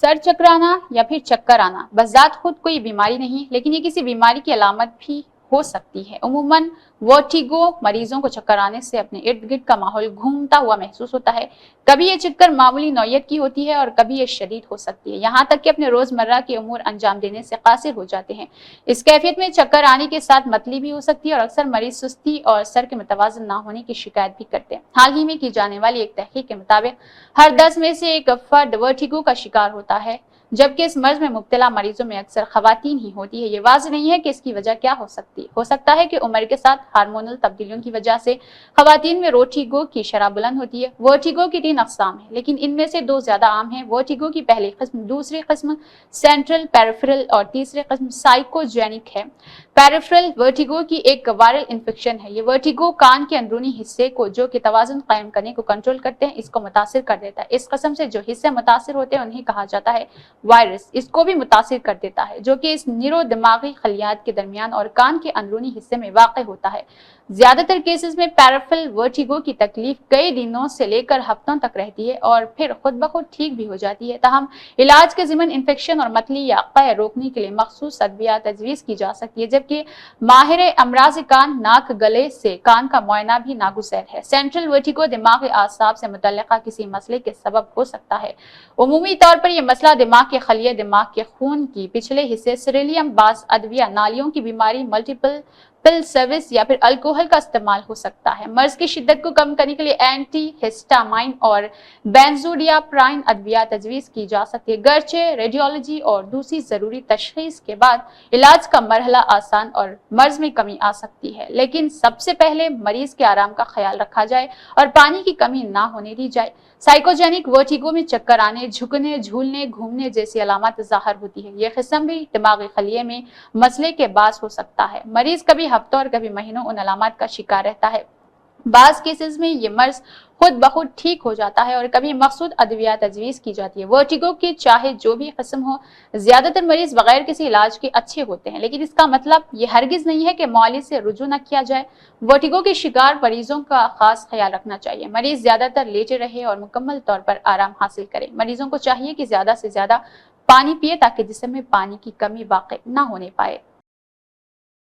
Sir चकराना या फिर चक्कर आना बज़ात खुद कोई बीमारी नहीं, लेकिन ये किसी बीमारी की अलामत भी हो सकती है। उमूमन वर्टिगो मरीजों को चक्कर आने से अपने इर्द गिर्द का माहौल घूमता हुआ महसूस होता है। कभी ये चक्कर मामूली नौयत की होती है और कभी ये शदीद हो सकती है, यहाँ तक कि अपने रोजमर्रा के उमूर अंजाम देने से कासिर हो जाते हैं। इस कैफियत में चक्कर आने के साथ मतली भी हो सकती है और अक्सर मरीज सुस्ती और सर के मुतवाज़न ना होने की शिकायत भी करते हैं। हाल ही में की जाने वाली एक तहकीक के मुताबिक हर 10 में से एक फर्द वर्टिगो का शिकार होता है, जबकि इस मर्ज में मुब्तला मरीजों में अक्सर खवातीन ही होती है। ये वाज़ नहीं है कि इसकी वजह क्या हो सकती है। हो सकता है कि उम्र के साथ हार्मोनल तब्दीलियों की वजह से खवातीन में वर्टिगो की शरह बुलंद होती है। वर्टिगो की 3 अक़साम है, लेकिन इनमें से 2 ज्यादा आम है। वर्टिगो की पहली किस्म, दूसरी किस्म सेंट्रल पेरिफेरल और तीसरी किस्म साइकोजेनिक है। पेरिफेरल वर्टिगो की एक वायरल इन्फेक्शन है। ये वर्टिगो कान के अंदरूनी हिस्से को, जो कि तवाज़ुन कायम करने को कंट्रोल करते हैं, इसको मुतासिर कर देता है। इस किस्म से जो हिस्से मुतासिर होते हैं उन्हें कहा जाता है वायरस। इसको भी मुतासिर कर देता है, जो कि इस न्यूरो दिमागी खलियात के दरमियान और कान के अंदरूनी हिस्से में वाक़ होता है। ज्यादातर केसेस में पेरिफेरल वर्टिगो की तकलीफ कई दिनों से लेकर हफ्तों तक रहती है और फिर खुद ब खुद ठीक भी हो जाती है। ताहम इलाज के ज़िमन इन्फेक्शन और मतली या क़य रोकने के लिए मखसूस अद्वियात तजवीज़ की जा सकती है, जबकि माहिर अमराज कान, नाक, गले से कान का मुआयना भी नागुज़ैर है। सेंट्रल वर्टिगो दिमागी आसाब से मुतल्लिक़ा किसी मसले के सबब हो सकता है। उमूमी तौर पर यह मसला दिमाग के खलिये, दिमाग के खून की पिछले हिस्से, सिरिलियम, बास अदविया, नालियों की बीमारी, मल्टीपल पिल सर्विस या फिर अल्कोहल का इस्तेमाल हो सकता है। मर्ज की शिद्दत को कम करने के लिए एंटी हिस्टामाइन और बेंजोडियाप्राइन अद्विया तजवीज़ की जा सकती है। गर्चे रेडियोलॉजी और दूसरी जरूरी तशखीस के बाद इलाज का मरहला आसान और मर्ज में कमी आ सकती है, लेकिन सबसे पहले मरीज के आराम का ख्याल रखा जाए और पानी की कमी ना होने दी जाए। साइकोजेनिक वर्टिगो में चक्कर आने, झुकने, झूलने, घूमने जैसी अलामत ज़ाहिर होती है। यह किस्म भी दिमागी खलिये में मसले के बास हो सकता है। मरीज कभी हफ्तों और कभी महीनों उन अलामत का शिकार रहता है। बाज़ केसेस में ये मर्ज खुद ब खुद ठीक हो जाता है और कभी मखसूद अद्विया तजवीज़ की जाती है। वर्टिगो की चाहे जो भी किस्म हो, ज्यादातर मरीज बगैर किसी इलाज के अच्छे होते हैं, लेकिन इसका मतलब ये हरगिज नहीं है कि मुआलिज से रुजू न किया जाए। वर्टिगो के शिकार मरीजों का खास ख्याल रखना चाहिए। मरीज ज्यादातर लेटे रहे और मुकम्मल तौर पर आराम हासिल करें। मरीजों को चाहिए कि ज्यादा से ज्यादा पानी पिए ताकि जिस्म में पानी की कमी वाक़ई न होने पाए।